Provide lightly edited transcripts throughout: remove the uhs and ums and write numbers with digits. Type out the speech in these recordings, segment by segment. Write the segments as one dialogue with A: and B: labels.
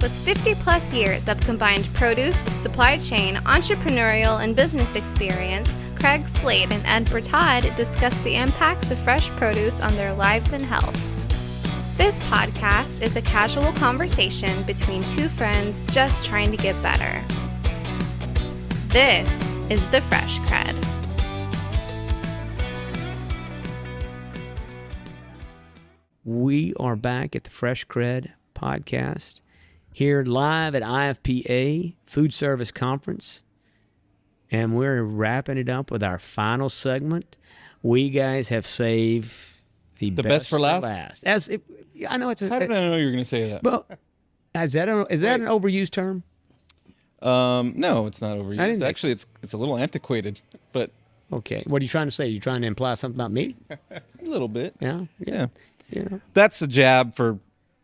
A: With 50-plus years of combined produce, supply chain, entrepreneurial, and business experience, Craig Slade and Ed Bertod discuss the impacts of fresh produce on their lives and health. This podcast is a casual conversation between two friends just trying to get better. This is the Fresh Cred.
B: We are back at the Fresh Cred podcast, here live at IFPA Foodservice Conference, and we're wrapping it up with our final segment. We guys have saved the
C: best for last.
B: I know it's a.
C: How did I know you were going to say that?
B: Well, is that an overused term?
C: No, it's not overused.
B: Actually,
C: it's a little antiquated, but
B: okay. What are you trying to say? You trying to imply something about me?
C: a little bit.
B: Yeah.
C: That's a jab for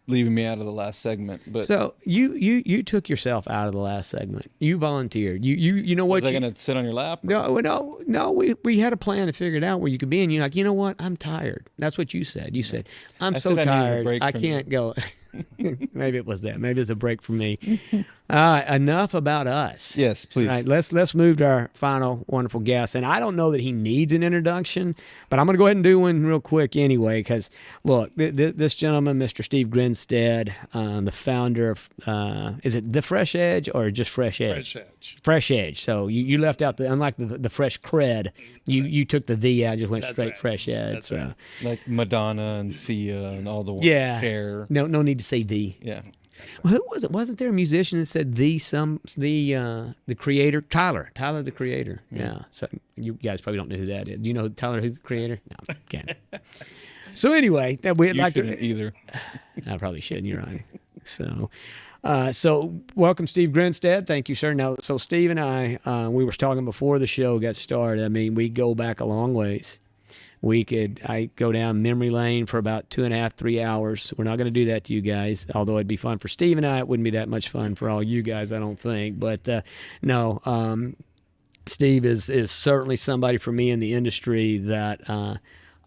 C: leaving me out of the last segment. But
B: so you took yourself out of the last segment. You volunteered. You know what?
C: Was I going to sit on your lap?
B: No. We had a plan to figure it out where you could be, and you're like, you know what? I'm tired. That's what you said. You said, I'm so tired. I can't go. Maybe it was that. Maybe it's a break for me. Enough about us.
C: Yes, please.
B: All right, let's move to our final wonderful guest. And I don't know that he needs an introduction, but I'm going to go ahead and do one real quick anyway. Because look, this gentleman, Mr. Steve Grinstead, the founder of is it the FreshEdge or just FreshEdge? FreshEdge. So you left out unlike the Fresh Cred, you took the V out, just went straight right. FreshEdge.
C: That's right. Like Madonna and Sia and all the ones.
B: Yeah. No need to say the.
C: Yeah.
B: Well, who was it? Wasn't there a musician that said the creator? Tyler the creator. Yeah. So you guys probably don't know who that is. Do you know Tyler, who's the creator? No, can't. So anyway, we'd like to
C: either.
B: I probably shouldn't. You're right. So welcome, Steve Grinstead. Thank you, sir. Now, so Steve and I, we were talking before the show got started. I mean, we go back a long ways. I go down memory lane for about 2.5, 3 hours. We're not going to do that to you guys, although it'd be fun for Steve and I. It wouldn't be that much fun for all you guys, I don't think. But no, Steve is certainly somebody for me in the industry that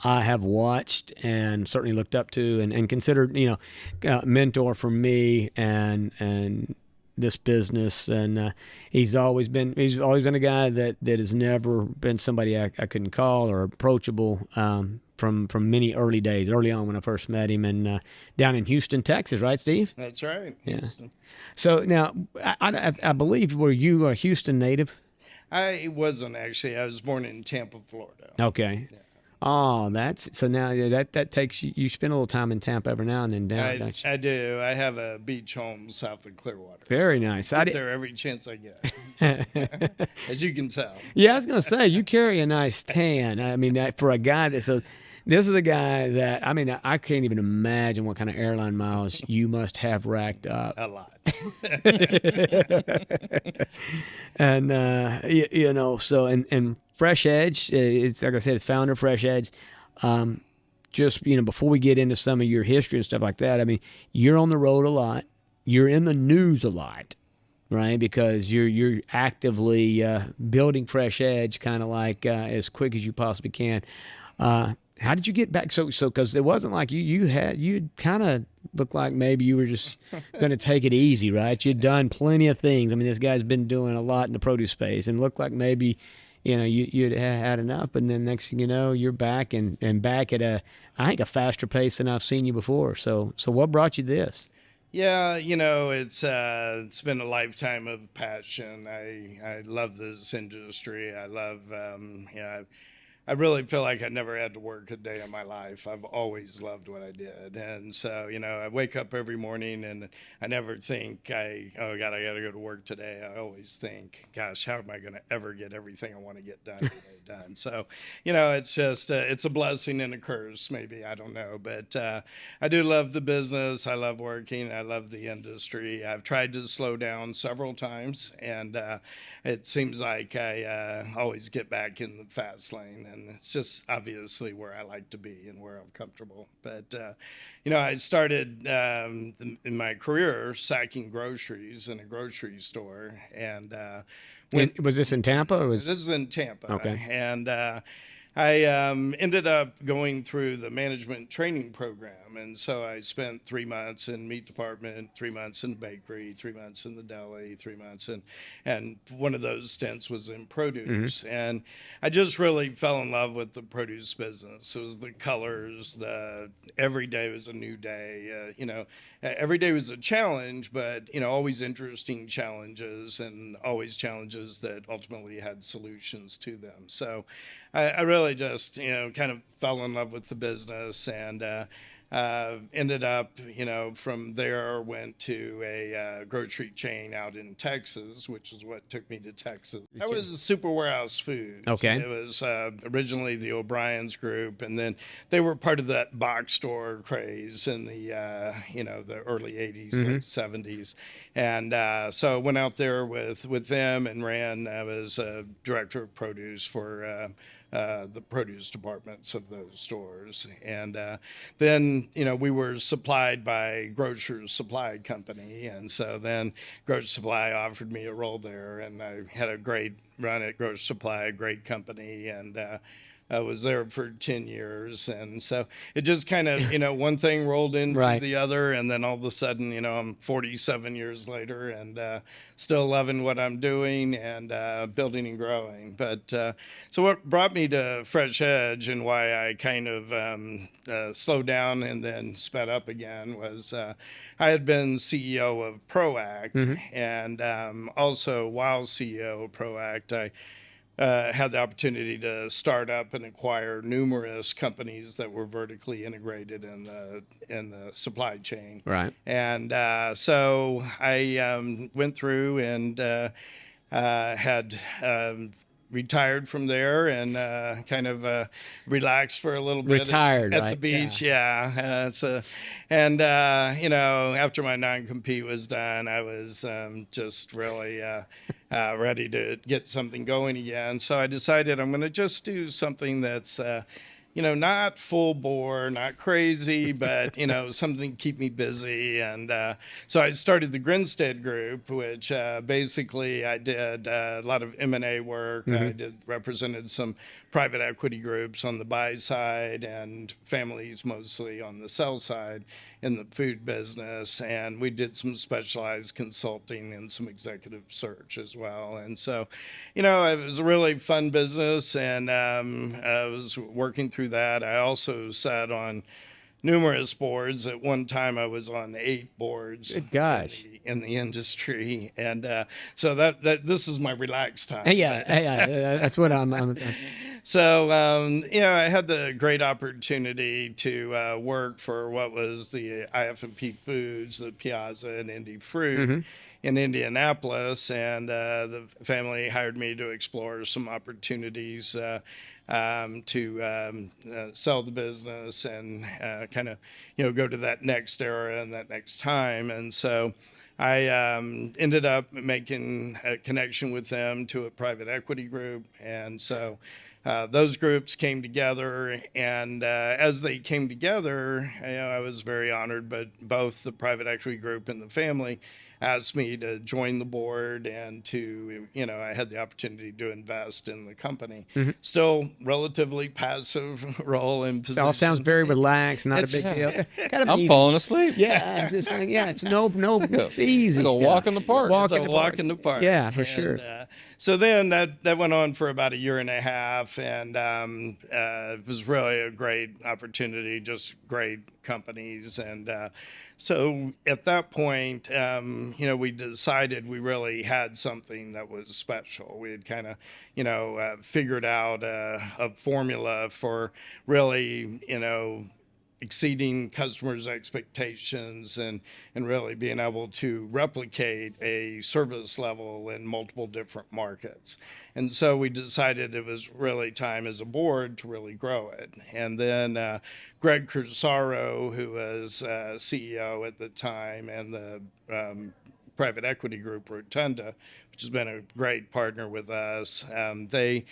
B: I have watched and certainly looked up to and considered, mentor for me and this business, and he's always been a guy that has never been somebody I couldn't call or approachable from many early on when I first met him, and down in Houston, Texas, right, Steve?
D: That's right,
B: yeah.
D: Houston.
B: So now I believe were you a Houston native?
D: I wasn't actually. I was born in Tampa, Florida.
B: Okay. Yeah. Oh, so now that takes you spend a little time in Tampa every now and then, don't you?
D: I do. I have a beach home south of Clearwater.
B: Very nice.
D: I get there every chance I get, as you can tell.
B: Yeah, I was going to say, you carry a nice tan. I mean, for a guy this is a guy that, I mean, I can't even imagine what kind of airline miles you must have racked up.
D: A lot.
B: And, so, and FreshEdge, it's like I said, founder of FreshEdge. Just, before we get into some of your history and stuff like that, I mean, you're on the road a lot. You're in the news a lot, right? Because you're actively building FreshEdge kind of like as quick as you possibly can. How did you get back? So because it wasn't like you kind of looked like maybe you were just going to take it easy, right? You'd done plenty of things. I mean, this guy's been doing a lot in the produce space, and looked like maybe you'd had enough. But then next thing you know, you're back and back at I think a faster pace than I've seen you before. So what brought you this?
D: Yeah, it's been a lifetime of passion. I love this industry. I love I really feel like I never had to work a day in my life. I've always loved what I did. And so, I wake up every morning and I never think, oh God, I got to go to work today. I always think, gosh, how am I going to ever get everything I want to get done today done? So, it's just, it's a blessing and a curse, maybe. I don't know. But I do love the business. I love working. I love the industry. I've tried to slow down several times, and it seems like I always get back in the fast lane. And it's just obviously where I like to be and where I'm comfortable. But, I started in my career sacking groceries in a grocery store. And
B: was this in Tampa? Or
D: this is in Tampa.
B: Okay.
D: And I ended up going through the management training program. And so I spent 3 months in meat department, 3 months in bakery, 3 months in the deli, 3 months and one of those stints was in produce. And I just really fell in love with the produce business. It was the colors, every day was a new day. Every day was a challenge, but, always interesting challenges and always challenges that ultimately had solutions to them. So I really just, kind of fell in love with the business and ended up, from there went to a grocery chain out in Texas, which is what took me to Texas. That was Super Warehouse Foods.
B: Okay.
D: It was originally the O'Brien's group, and then they were part of that box store craze in the, the early 80s, late 70s. And so I went out there with them and ran, I was director of produce for the produce departments of those stores. And then, we were supplied by Grocers Supply Company. And so then Grocers Supply offered me a role there. And I had a great run at Grocers Supply, a great company. And I was there for 10 years. And so it just kind of, one thing rolled into the other. And then all of a sudden, I'm 47 years later and still loving what I'm doing and building and growing. But so what brought me to FreshEdge and why I kind of slowed down and then sped up again was I had been CEO of ProAct. And also while CEO of ProAct, I had the opportunity to start up and acquire numerous companies that were vertically integrated in the supply chain.
B: Right.
D: And so I went through and had retired from there and kind of relaxed for a little bit
B: Retired,
D: at
B: right?
D: the beach. Yeah. After my non-compete was done, I was just really ready to get something going again. So I decided I'm going to just do something that's not full bore, not crazy, but, something to keep me busy. And so I started the Grinstead Group, which basically I did a lot of M&A work. I represented some private equity groups on the buy side and families mostly on the sell side in the food business. And we did some specialized consulting and some executive search as well. And so, it was a really fun business, and I was working through that. I also sat on numerous boards. At one time, I was on 8 boards.
B: Good gosh.
D: In the industry, and so that this is my relaxed time.
B: Yeah, that's what I'm
D: So, I had the great opportunity to work for what was the IFPA Foods, the Piazza and Indy Fruit in Indianapolis, and the family hired me to explore some opportunities to sell the business and kind of, go to that next era and that next time. And so I ended up making a connection with them to a private equity group. And so those groups came together, and as they came together, I was very honored, but both the private equity group and the family asked me to join the board and to, I had the opportunity to invest in the company. Still relatively passive role in position.
B: It all sounds very relaxed, not a big deal. Kind of
C: I'm
B: easy.
C: falling asleep.
B: Yeah, it's just like, it's it's easy.
C: It's like a walk in the park.
D: Walk in the park.
B: Yeah, for sure.
D: So then that went on for about a year and a half, and it was really a great opportunity, just great companies. And so at that point, we decided we really had something that was special. We had kind of, figured out a formula for really, exceeding customers' expectations and really being able to replicate a service level in multiple different markets. And so we decided it was really time as a board to really grow it. And then Greg Cursaro, who was CEO at the time, and the private equity group Rotunda, which has been a great partner with us, they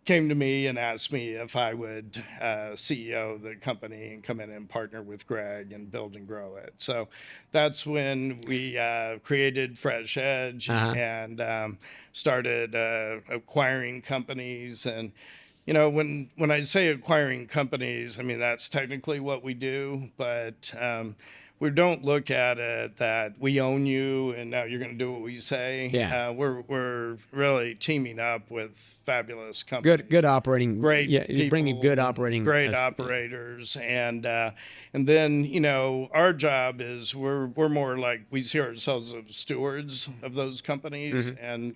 D: came to me and asked me if I would CEO the company and come in and partner with Greg and build and grow it. So that's when we created FreshEdge and started acquiring companies. And when I say acquiring companies, I mean, that's technically what we do, but we don't look at it that we own you and now you're going to do what we say.
B: Yeah.
D: We're really teaming up with fabulous companies.
B: Good operating.
D: Great
B: Yeah, you're bringing good
D: people,
B: operating.
D: great operators, and then our job is we're more like we see ourselves as stewards of those companies, and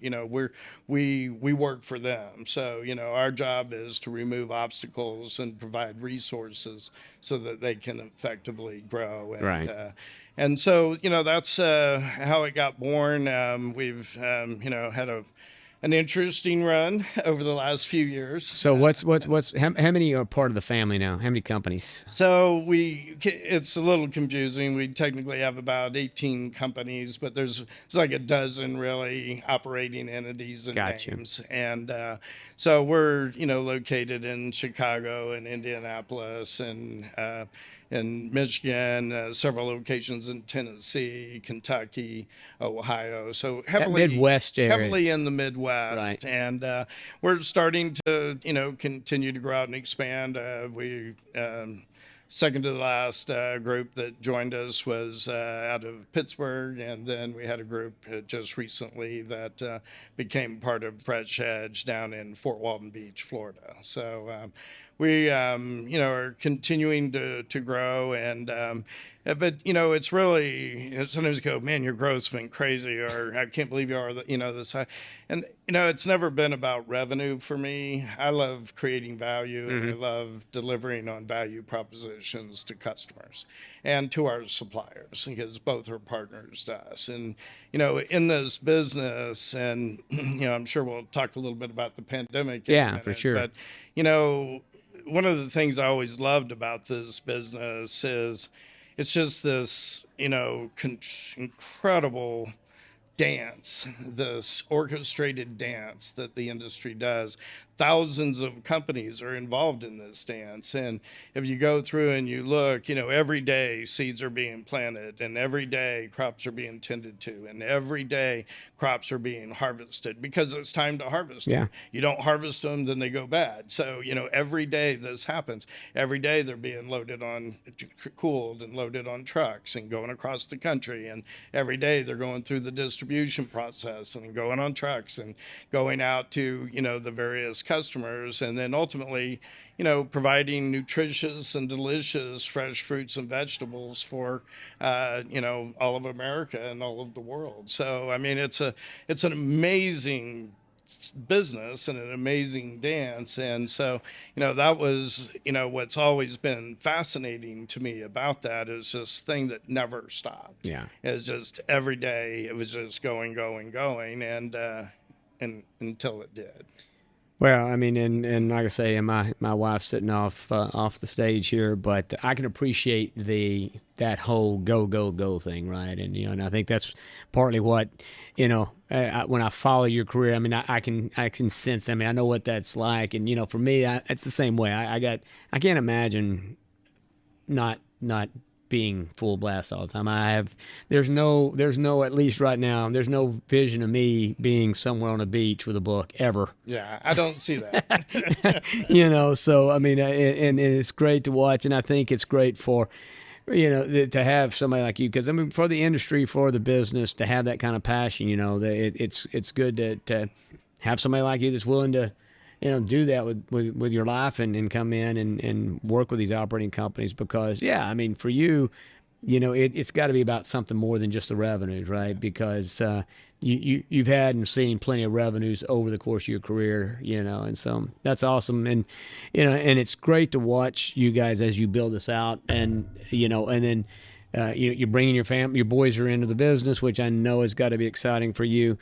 D: we work for them. So our job is to remove obstacles and provide resources so that they can effectively grow. And,
B: Right.
D: And so that's how it got born. We've had an interesting run over the last few years.
B: So how many are part of the family now? How many companies?
D: So it's a little confusing. We technically have about 18 companies, but there's like a dozen really operating entities and
B: Gotcha.
D: names. And so we're located in Chicago and Indianapolis and in Michigan, several locations in Tennessee, Kentucky, Ohio. So heavily
B: Midwest area.
D: heavily in the Midwest,
B: Right.
D: and we're starting to continue to grow out and expand. We second to the last group that joined us was out of Pittsburgh, and then we had a group just recently that became part of FreshEdge down in Fort Walton Beach, Florida. So we are continuing to grow, and but it's really sometimes you go, man, your growth's been crazy, or I can't believe you are this high. And it's never been about revenue for me. I love creating value, and I love delivering on value propositions to customers and to our suppliers, because both are partners to us. And in this business, and I'm sure we'll talk a little bit about the pandemic in a minute,
B: for sure.
D: but one of the things I always loved about this business is it's just this, incredible dance, this orchestrated dance that the industry does. Thousands of companies are involved in this dance. And if you go through and you look, every day seeds are being planted, and every day crops are being tended to, and every day crops are being harvested because it's time to harvest
B: Yeah.
D: them. You don't harvest them, then they go bad. So, every day this happens. Every day they're being cooled and loaded on trucks and going across the country. And every day they're going through the distribution process and going on trucks and going out to, the various customers, and then ultimately, providing nutritious and delicious fresh fruits and vegetables for, all of America and all of the world. So, I mean, it's an amazing business and an amazing dance. And so, that was, what's always been fascinating to me about that is this thing that never stopped.
B: Yeah.
D: It's just every day it was just going, and until it did.
B: Well, I mean, and like I say, and my wife's sitting off the stage here, but I can appreciate that whole go thing, right? And and I think that's partly what when I follow your career. I mean, I can sense. I mean, I know what that's like, and for me, it's the same way. I can't imagine not being full blast all the time. There's no, at least right now, there's no vision of me being somewhere on a beach with a book ever.
D: Yeah, I don't see that.
B: So I mean, and it's great to watch, and I think it's great for, to have somebody like you, because I mean, for the industry, for the business, to have that kind of passion, it's good to have somebody like you that's willing to, do that with your life and come in and work with these operating companies, because, yeah, I mean, for you, it's got to be about something more than just the revenues, right? Because you've had and seen plenty of revenues over the course of your career, and so that's awesome. And, and it's great to watch you guys as you build this out, and, and then you're bringing your family, your boys are into the business, which I know has got to be exciting for you.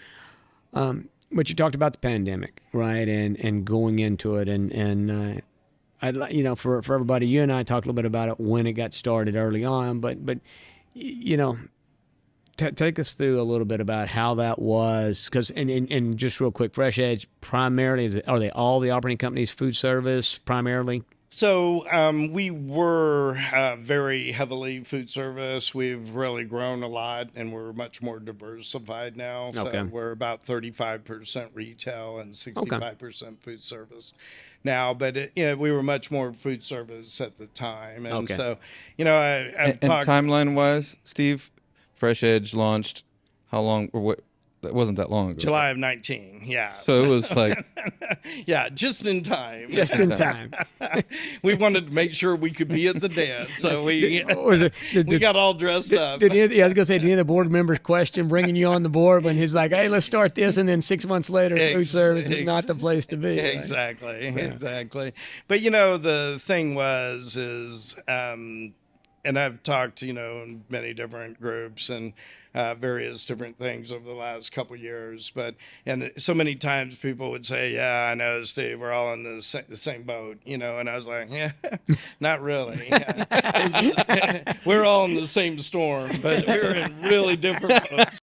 B: But you talked about the pandemic, right, and going into it, and I'd for everybody, you and I talked a little bit about it when it got started early on, but take us through a little bit about how that was, because and just real quick, FreshEdge primarily are they all the operating companies, Foodservice primarily?
D: So we were very heavily food service. We've really grown a lot, and we're much more diversified now.
B: Okay.
D: So we're about 35% retail and 65% food service now, but we were much more food service at the time. And
B: Okay.
D: so, I've
C: And
D: talked.
C: timeline-wise, Steve, FreshEdge launched how long, or what? That wasn't that long ago.
D: July of 19, yeah.
C: So it was like,
D: Yeah, just in time.
B: Just in time.
D: We wanted to make sure we could be at the dance, so we
B: Did,
D: got all dressed up.
B: I was going to say, did any of the board members question bringing you on the board when he's like, hey, let's start this, and then 6 months later, food service is not the place to be. Right?
D: Exactly. But the thing is, and I've talked, in many different groups and various different things over the last couple of years. And so many times people would say, yeah, I know, Steve, we're all in the same boat, and I was like, yeah, not really. We're all in the same storm, but we're in really different boats.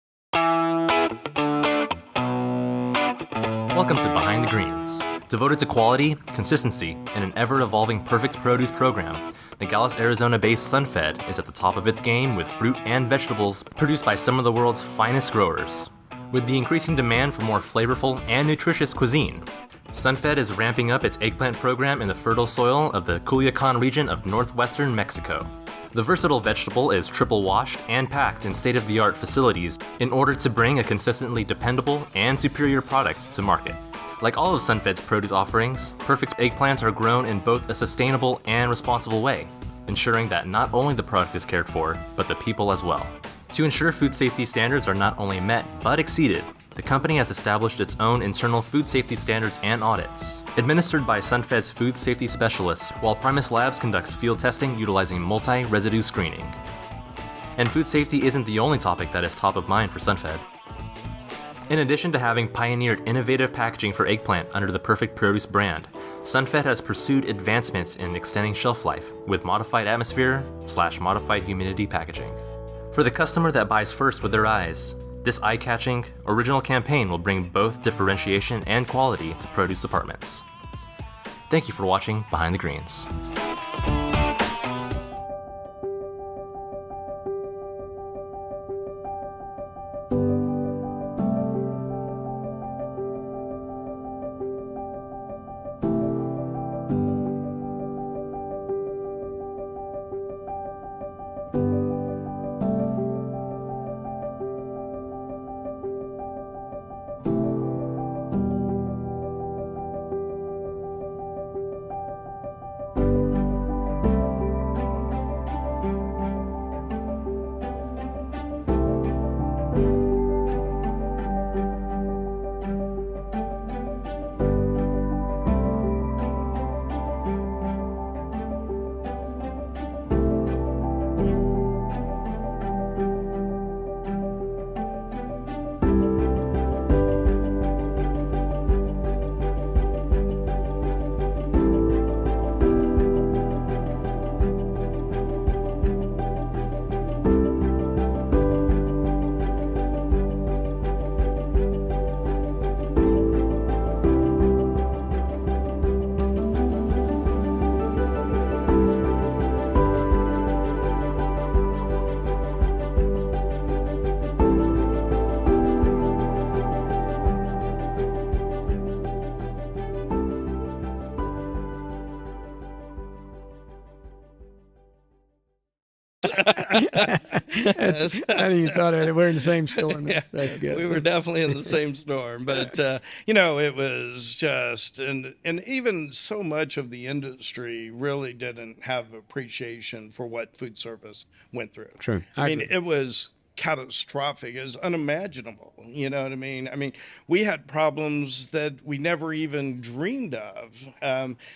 E: Welcome to Behind the Greens, devoted to quality, consistency, and an ever-evolving perfect produce program. Nogales, Arizona-based Sunfed is at the top of its game with fruit and vegetables produced by some of the world's finest growers. With the increasing demand for more flavorful and nutritious cuisine, Sunfed is ramping up its eggplant program in the fertile soil of the Culiacan region of northwestern Mexico. The versatile vegetable is triple washed and packed in state-of-the-art facilities in order to bring a consistently dependable and superior product to market. Like all of Sunfed's produce offerings, perfect eggplants are grown in both a sustainable and responsible way, ensuring that not only the product is cared for, but the people as well. To ensure food safety standards are not only met, but exceeded, the company has established its own internal food safety standards and audits, administered by Sunfed's food safety specialists, while Primus Labs conducts field testing utilizing multi-residue screening. And food safety isn't the only topic that is top of mind for Sunfed. In addition to having pioneered innovative packaging for eggplant under the Perfect Produce brand, Sunfed has pursued advancements in extending shelf life with modified atmosphere/modified humidity packaging. For the customer that buys first with their eyes, this eye-catching, original campaign will bring both differentiation and quality to produce departments. Thank you for watching Behind the Greens.
B: I didn't even thought of it. We're in the same storm. That's good.
D: We were definitely in the same storm, but it was just, and even so much of the industry really didn't have appreciation for what food service went through.
B: True.
D: I mean, it was catastrophic. It was unimaginable. You know what I mean? I mean, we had problems that we never even dreamed of.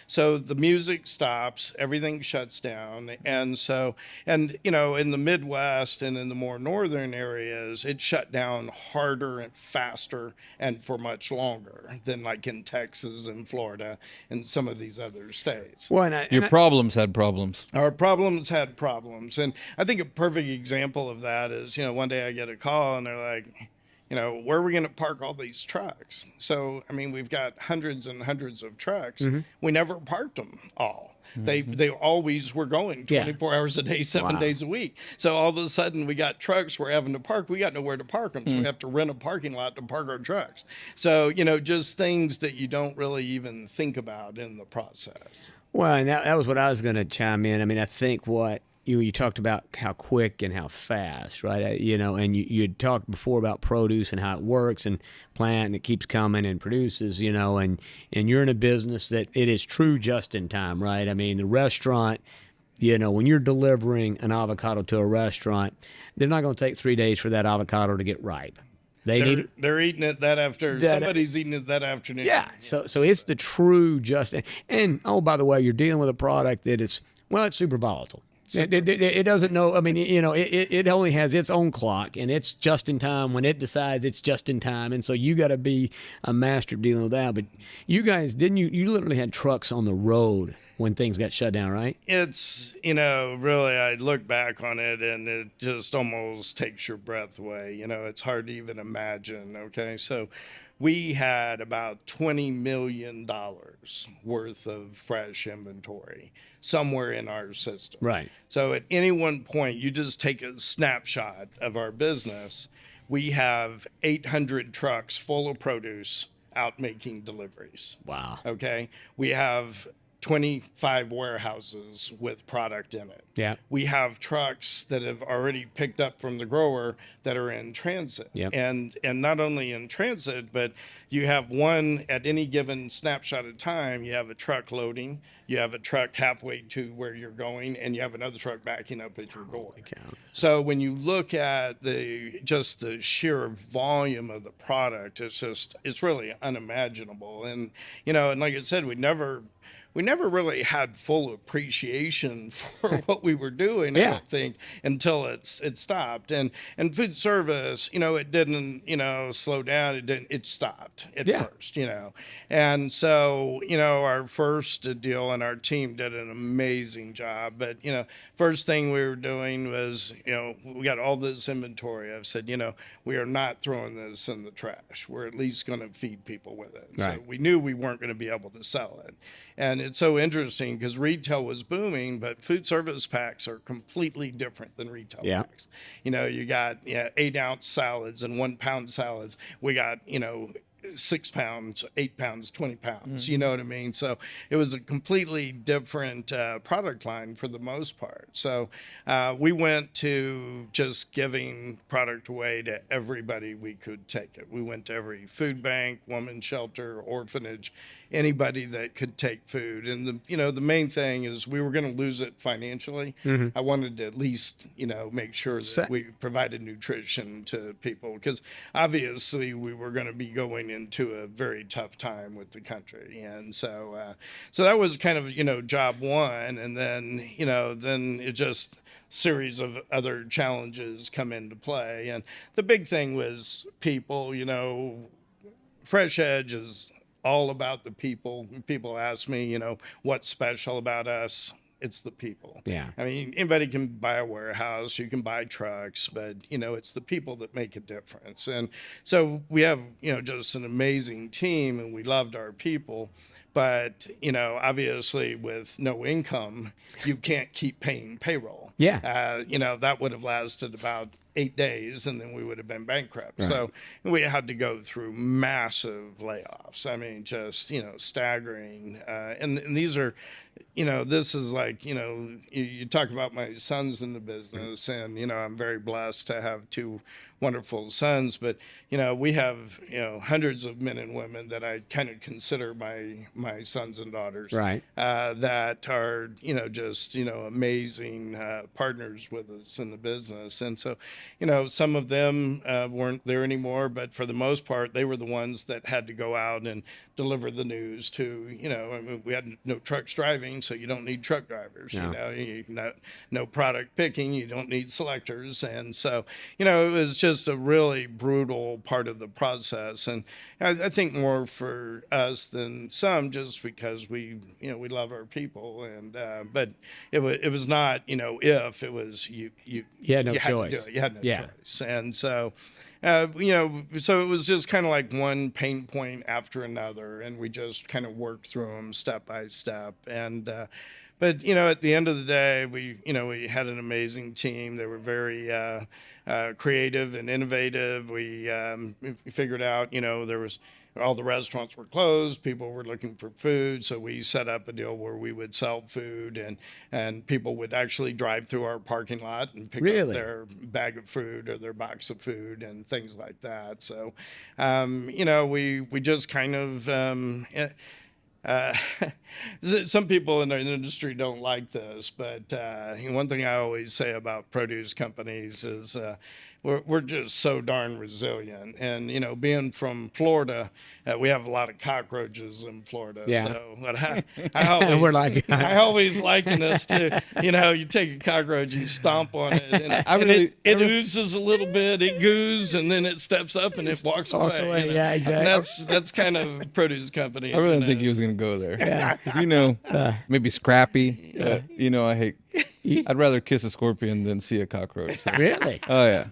D: So the music stops, everything shuts down. And so, in the Midwest and in the more northern areas, it shut down harder and faster and for much longer than like in Texas and Florida and some of these other states.
B: Well,
C: your problems had problems.
D: Our problems had problems. And I think a perfect example of that is, one day I get a call and they're like, where are we going to park all these trucks? So, I mean, we've got hundreds and hundreds of trucks. We never parked them all. They always were going 24 hours a day, 7 days a week. So all of a sudden we got trucks we're having to park. We got nowhere to park them. So we have to rent a parking lot to park our trucks. So, just things that you don't really even think about in the process.
B: Well, and that was what I was going to chime in. I mean, I think what you talked about how quick and how fast, right? And you had talked before about produce and how it works and plant and it keeps coming and produces, and you're in a business that it is true just in time, right? I mean, the restaurant, when you're delivering an avocado to a restaurant, they're not going to take 3 days for that avocado to get ripe.
D: They're eating it that after. Somebody's eating it that afternoon.
B: Yeah. So it's the true just. And oh, by the way, you're dealing with a product that is, well, it's super volatile. It doesn't know. I mean, it only has its own clock, and it's just in time when it decides it's just in time. And so you got to be a master of dealing with that. But you guys, didn't you? You literally had trucks on the road when things got shut down, right?
D: It's, really, I look back on it and it just almost takes your breath away. It's hard to even imagine. Okay. So we had about $20 million worth of fresh inventory somewhere in our system.
B: Right.
D: So at any one point, you just take a snapshot of our business. We have 800 trucks full of produce out making deliveries.
B: Wow.
D: Okay. We have 25 warehouses with product in it.
B: Yeah.
D: We have trucks that have already picked up from the grower that are in transit.
B: Yep.
D: And not only in transit, but you have one at any given snapshot of time, you have a truck loading, you have a truck halfway to where you're going, and you have another truck backing up at your door. So when you look at the sheer volume of the product, it's really unimaginable. And, and like I said, we never really had full appreciation for what we were doing, I don't think, until it stopped. And food service, it didn't, slow down. It stopped at first, And so, our first deal and our team did an amazing job. But, first thing we were doing was, we got all this inventory. I've said, we are not throwing this in the trash. We're at least going to feed people with it.
B: Right.
D: So we knew we weren't going to be able to sell it. And it's so interesting because retail was booming, but food service packs are completely different than retail packs. You got 8-ounce salads and 1-pound salads. We got, 6 pounds, 8 pounds, 20 pounds, you know what I mean? So it was a completely different product line for the most part. So we went to just giving product away to everybody we could take it. We went to every food bank, women's shelter, orphanage, anybody that could take food. And the main thing is we were going to lose it financially. I wanted to at least, make sure that we provided nutrition to people because obviously we were going to be going into a very tough time with the country. And so that was kind of, job one. And then, then it just series of other challenges come into play. And the big thing was people, FreshEdge is all about the people. People ask me, what's special about us? It's the people.
B: Yeah.
D: I mean, anybody can buy a warehouse, you can buy trucks, but, it's the people that make a difference. And so we have, just an amazing team and we loved our people. But, obviously with no income, you can't keep paying payroll.
B: Yeah.
D: That would have lasted about 8 days and then we would have been bankrupt. Right. So we had to go through massive layoffs. I mean, just, staggering. And these are, this is like, you talk about my sons in the business and, I'm very blessed to have 2 wonderful sons, but, we have, hundreds of men and women that I kind of consider my sons and daughters.
B: Right.
D: That are, just, amazing partners with us in the business. And so, some of them weren't there anymore, but for the most part, they were the ones that had to go out and deliver the news to, I mean, we had no trucks driving, so you don't need truck drivers, no product picking, you don't need selectors. And so, it was just a really brutal part of the process. And I think more for us than some, just because we love our people. And, but it was not, if it was, you
B: had no
D: you
B: choice.
D: Had to do it. You had no choice. And so, So it was just kind of like one pain point after another, and we just kind of worked through them step by step. And but at the end of the day, we had an amazing team. They were very creative and innovative. We figured out, there was all the restaurants were closed. People were looking for food, so we set up a deal where we would sell food, and people would actually drive through our parking lot and pick up their bag of food or their box of food and things like that. So, we just kind of. Some people in the industry don't like this, but one thing I always say about produce companies is we're just so darn resilient. And being from Florida, we have a lot of cockroaches in Florida.
B: Yeah.
D: So but I always liken us to you take a cockroach, you stomp on it, and it oozes a little bit, it goos, and then it steps up and it walks away.
B: Yeah, exactly.
D: And that's kind of produce company.
C: I really didn't think he was going to go there. Yeah. 'Cause, maybe scrappy. I hate. I'd rather kiss a scorpion than see a cockroach. So.
B: Really?
C: Oh yeah,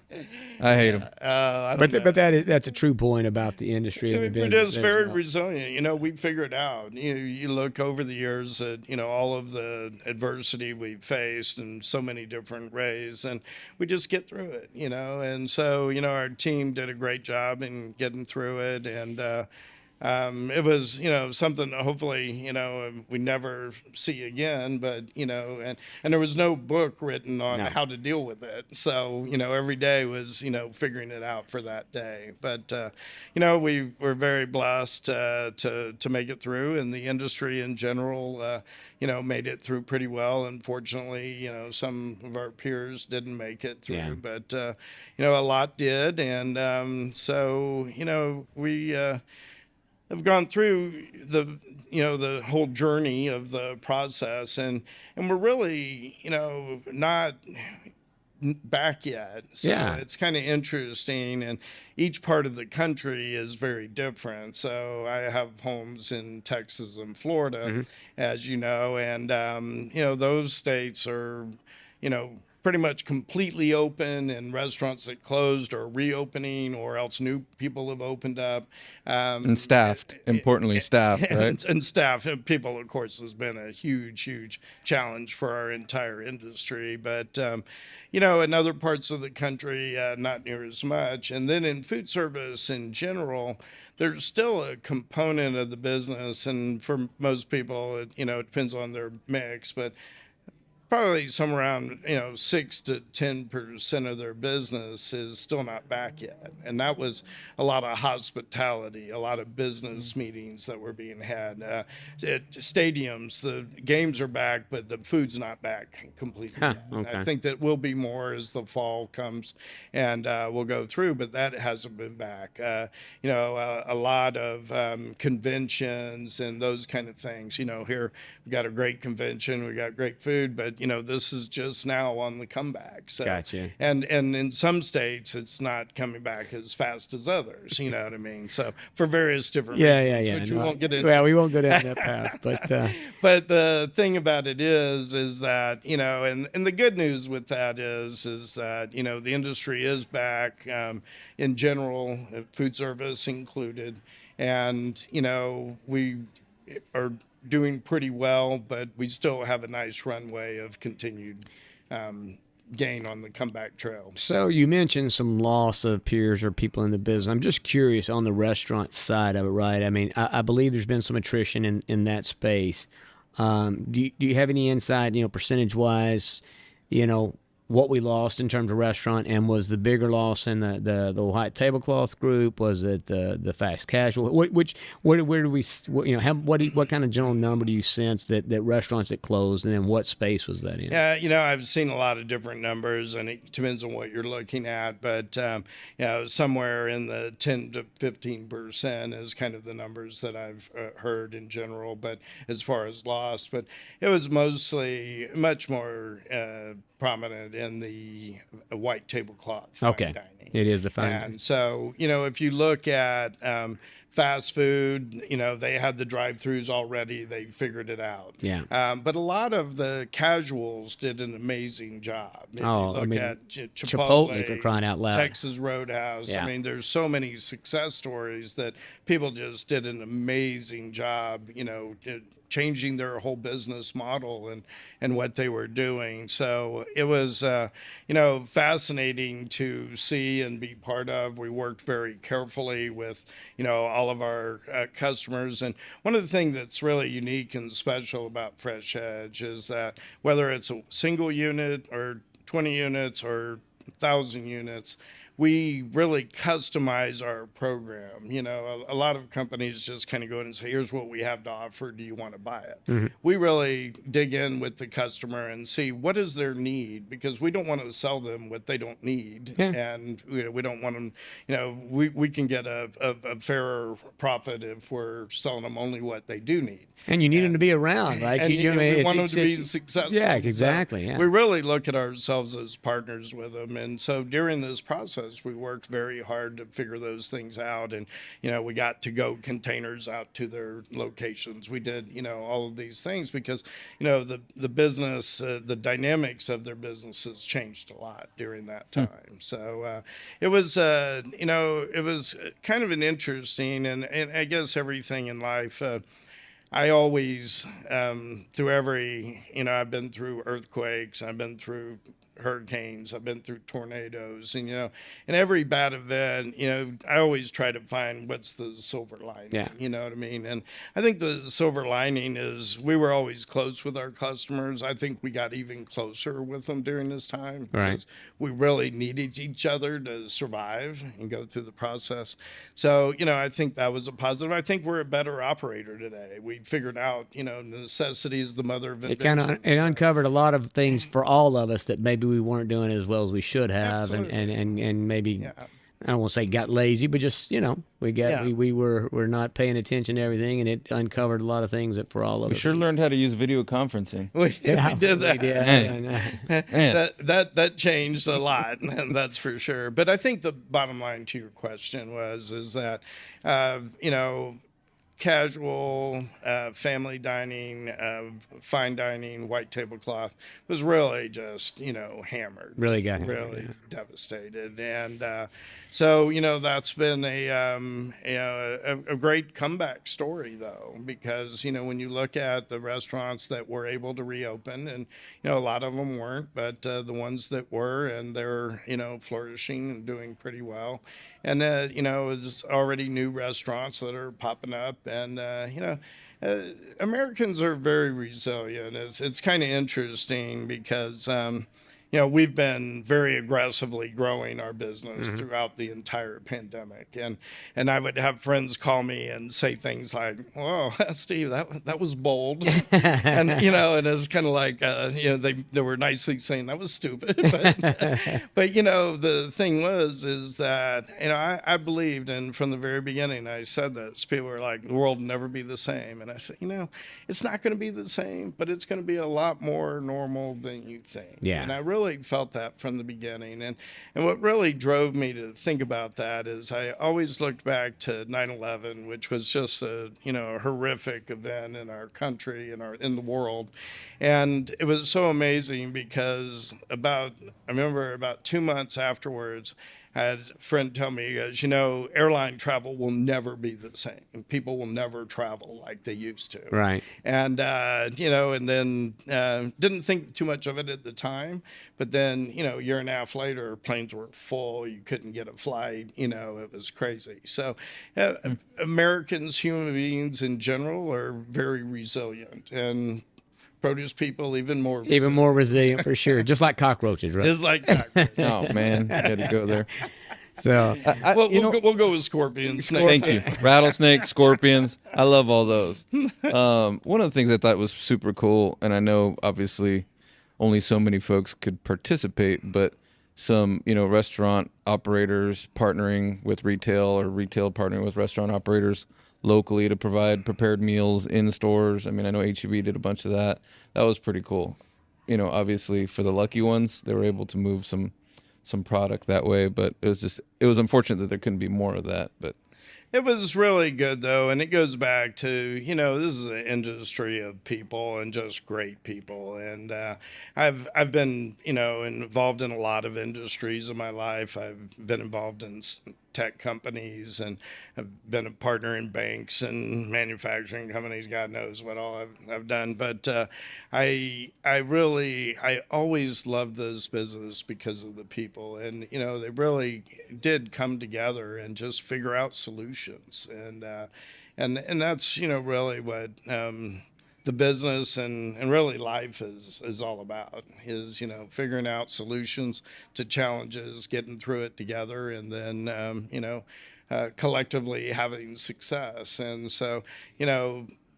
C: I hate them.
B: But that's a true point about the industry and the business.
D: It is very resilient. We figured out. You look over the years at all of the adversity we've faced in so many different ways, and we just get through it. And so our team did a great job in getting through it, and it was, something that hopefully, we never see again, but, and there was no book written on how to deal with it. So, every day was, figuring it out for that day. But, we were very blessed to make it through, and the industry in general, made it through pretty well. Unfortunately, some of our peers didn't make it through, but, a lot did. And so, we have gone through the whole journey of the process, and we're really not back yet. So it's kind of interesting, and each part of the country is very different. So I have homes in Texas and Florida, as you know, and those states are pretty much completely open, and restaurants that closed are reopening, or else new people have opened up.
C: And staffed, importantly staffed, right?
D: And staff. And people, of course, has been a huge challenge for our entire industry. But, in other parts of the country, not near as much. And then in food service in general, there's still a component of the business, and for most people, it depends on their mix, but probably somewhere around 6 to 10% of their business is still not back yet, and that was a lot of hospitality, a lot of business meetings that were being had at stadiums. The games are back, but the food's not back completely yet.
B: Okay.
D: I think that will be more as the fall comes, and we'll go through, but that hasn't been back. A lot of conventions and those kind of things. Here we got a great convention, we got great food, but this is just now on the comeback. So,
B: Gotcha.
D: And in some states, it's not coming back as fast as others. You know what I mean? So for various different reasons, which we won't get into.
B: Well, we won't go down that path, but
D: but the thing about it is that and the good news with that is that the industry is back in general, food service included, and we are doing pretty well, but we still have a nice runway of continued gain on the comeback trail.
B: So you mentioned some loss of peers or people in the business. I'm just curious on the restaurant side of it, right? I mean, I believe there's been some attrition in that space. Do you have any insight, percentage-wise, what we lost in terms of restaurant, and was the bigger loss in the white tablecloth group? Was it the fast casual? Where do we what kind of general number do you sense that restaurants that closed, and then what space was that in?
D: Yeah, I've seen a lot of different numbers, and it depends on what you're looking at, but somewhere in the 10 to 15% is kind of the numbers that I've heard in general. But as far as loss, but it was mostly much more prominent in the white tablecloth fine dining.
B: It is the fine
D: dining. And so, if you look at fast food, they had the drive-throughs already. They figured it out.
B: Yeah.
D: But a lot of the casuals did an amazing job. If you look at
B: Chipotle, for crying out loud.
D: Texas Roadhouse.
B: Yeah.
D: I mean, there's so many success stories that people just did an amazing job, changing their whole business model and what they were doing. So it was, fascinating to see and be part of. We worked very carefully with, all of our customers. And one of the things that's really unique and special about FreshEdge is that whether it's a single unit or 20 units or 1,000 units, we really customize our program. A lot of companies just kind of go in and say, here's what we have to offer. Do you want to buy it? Mm-hmm. We really dig in with the customer and see what is their need, because we don't want to sell them what they don't need. Yeah. And we don't want them, we can get a fairer profit if we're selling them only what they do need.
B: And you need them to be around, right?
D: And we want them to be successful.
B: Yeah, exactly.
D: So
B: yeah.
D: We really look at ourselves as partners with them. And so during this process, we worked very hard to figure those things out. And, we got to go containers out to their locations. We did, all of these things because, the business, the dynamics of their businesses changed a lot during that time. So it was, it was kind of an interesting, and I guess everything in life, I always, through every, I've been through earthquakes, I've been through hurricanes, I've been through tornadoes, and, in every bad event, I always try to find what's the silver lining, you know what I mean? And I think the silver lining is we were always close with our customers. I think we got even closer with them during this time because we really needed each other to survive and go through the process. So, I think that was a positive. I think we're a better operator today. We figured out, necessity is the mother of invention.
B: It uncovered a lot of things for all of us that maybe we weren't doing as well as we should have, and maybe I don't want to say got lazy, but just we were not paying attention to everything, and it uncovered a lot of things that for all of us.
C: We sure learned how to use video conferencing.
D: We did that.
C: Man.
D: That changed a lot, that's for sure. But I think the bottom line to your question is that casual, family dining, fine dining, white tablecloth was really just, hammered.
B: Really got hammered.
D: Really devastated. And so, that's been a great comeback story, though, because, when you look at the restaurants that were able to reopen, and, a lot of them weren't, but the ones that were, and they're, flourishing and doing pretty well. And, there's already new restaurants that are popping up. And, Americans are very resilient. It's kind of interesting because, we've been very aggressively growing our business throughout the entire pandemic. And I would have friends call me and say things like, "Whoa, Steve, that was bold." And, and it was kind of like, they were nicely saying that was stupid. But the thing is that, I believed, and from the very beginning, I said that. So people were like, the world will never be the same. And I said, it's not going to be the same, but it's going to be a lot more normal than you think.
B: Yeah.
D: And I really felt that from the beginning. And what really drove me to think about that is I always looked back to 9/11, which was just a horrific event in our country and in the world. And it was so amazing because I remember about 2 months afterwards, I had a friend tell me, he goes, airline travel will never be the same. People will never travel like they used to.
B: Right.
D: And, and then didn't think too much of it at the time. But then, a year and a half later, planes were full. You couldn't get a flight. It was crazy. So Americans, human beings in general, are very resilient. And produce people even more
B: resilient for sure, just like cockroaches, right?
D: Just like cockroaches.
C: Oh man, got to go there.
B: So
D: we'll go with scorpions.
C: Thank you. Rattlesnakes, scorpions. I love all those. One of the things I thought was super cool, and I know obviously only so many folks could participate, but some restaurant operators partnering with retail, or retail partnering with restaurant operators locally to provide prepared meals in stores. I mean, I know H-E-B did a bunch of that. That was pretty cool. Obviously for the lucky ones, they were able to move some product that way, but it was unfortunate that there couldn't be more of that. But
D: It was really good though, and it goes back to, this is an industry of people and just great people. And I've been, involved in a lot of industries in my life. I've been involved in tech companies, and I've been a partner in banks and manufacturing companies. God knows what all I've done. But I always loved this business because of the people, and they really did come together and just figure out solutions, and that's really what the business and really life is all about, is figuring out solutions to challenges, getting through it together, and then collectively having success. And so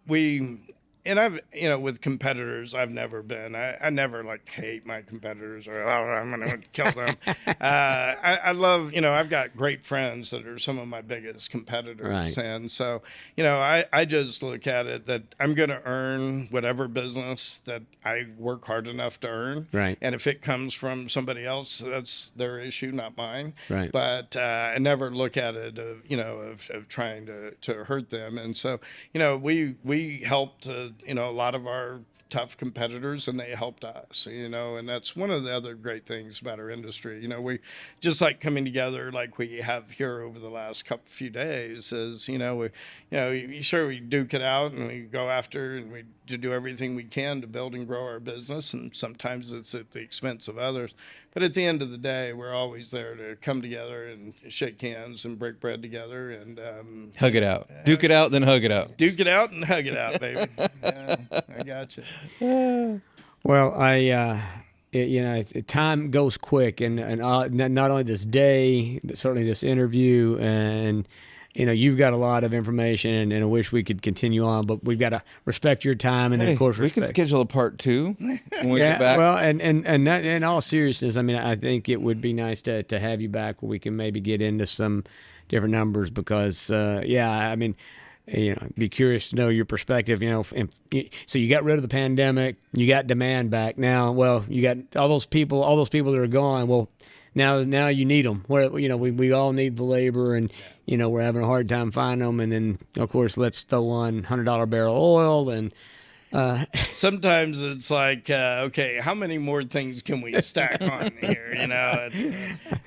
D: we and I've, with competitors, I've never been. I never hate my competitors, or I'm going to kill them. I love, I've got great friends that are some of my biggest competitors.
B: Right.
D: And so, I just look at it that I'm going to earn whatever business that I work hard enough to earn.
B: Right.
D: And if it comes from somebody else, that's their issue, not mine.
B: Right.
D: But I never look at it of trying to hurt them. And so, we helped a lot of our tough competitors, and they helped us, and that's one of the other great things about our industry. We just like coming together like we have here over the last few days is, we duke it out, and we go after, and we do everything we can to build and grow our business, and sometimes it's at the expense of others. But at the end of the day, we're always there to come together and shake hands and break bread together and
C: Hug it out. Duke it out, then hug it out.
D: duke it out and hug it out, baby. Yeah, I got you.
B: Well, time goes quick, and not only this day, but certainly this interview, and you've got a lot of information, and I wish we could continue on, but we've got to respect your time, and then, of course,
C: we can schedule a part 2 when we
B: yeah,
C: get back.
B: well, and that, in all seriousness, I mean, I think it would be nice to have you back where we can maybe get into some different numbers, because, I mean, be curious to know your perspective. So you got rid of the pandemic, you got demand back. Now, well, you got all those people that are gone. Well, now you need them. Where we all need the labor, and we're having a hard time finding them. And then, of course, let's throw on $100 barrel oil, and
D: sometimes it's like, okay, how many more things can we stack on here?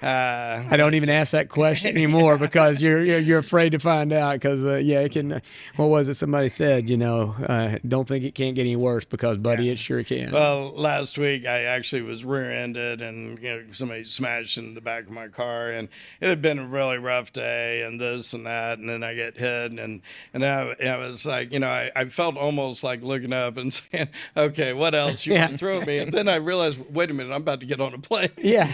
B: I don't even ask that question anymore because you're afraid to find out, because it can. What was it somebody said? Don't think it can't get any worse, because buddy, it sure can.
D: Well, last week I actually was rear-ended, and somebody smashed in the back of my car, and it had been a really rough day, and this and that, and then I get hit, and I was like, I felt almost like looking up and saying, okay, what else you can throw me? And then I realized, wait a minute, I'm about to get on a plane.
B: Yeah.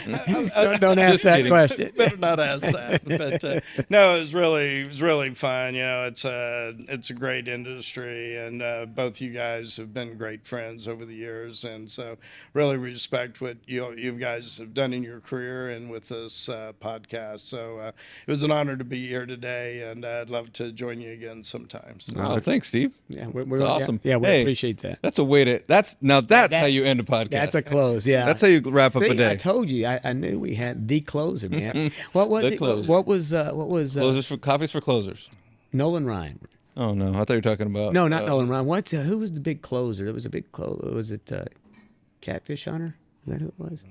B: Don't ask that question.
D: Better not ask that. But no, it was really fun. It's a great industry, and both you guys have been great friends over the years, and so really respect what you guys have done in your career and with this podcast. So it was an honor to be here today, and I'd love to join you again sometime. So.
C: Oh, thanks, Steve.
B: Yeah,
C: we're awesome.
B: Yeah, we appreciate that.
C: That's a way to. That's how you end a podcast.
B: That's a close. Yeah,
C: that's how you wrap up a day.
B: I told you. I knew we had the closer, man. What was
C: The
B: it?
C: closer.
B: What was
C: Coffees for closers.
B: Nolan Ryan?
C: Oh no, I thought you were talking about.
B: No, not Nolan Ryan. Who was the big closer? There was a big closer. Was it Catfish Hunter? Is that who it was?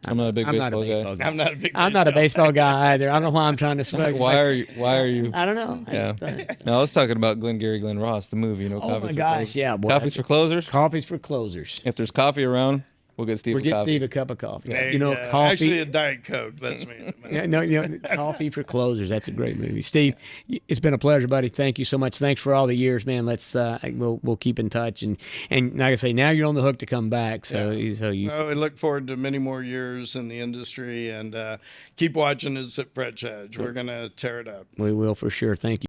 C: I'm not a big baseball guy.
D: I'm not a big.
B: I'm not a baseball guy either. I don't know why I'm trying to smoke.
C: Why are you?
B: I don't know.
C: Yeah. No, I was talking about Glengarry Glen Ross, the movie.
B: Oh
C: Coffees
B: my
C: for
B: gosh,
C: closers.
B: yeah. Boy,
C: Coffees for closers.
B: Coffees for closers.
C: If there's coffee around, we'll get Steve
B: We'll
C: a
B: get
C: coffee.
B: Steve a cup of coffee.
D: Coffee. Actually, a Diet Coke. That's me.
B: Coffee for closers. That's a great movie. Steve, it's been a pleasure, buddy. Thank you so much. Thanks for all the years, man. Let's we'll keep in touch, and like I say, now you're on the hook to come back. So we
D: look forward to many more years in the industry, and keep watching us at FreshEdge. We're gonna tear it up.
B: We will for sure. Thank you.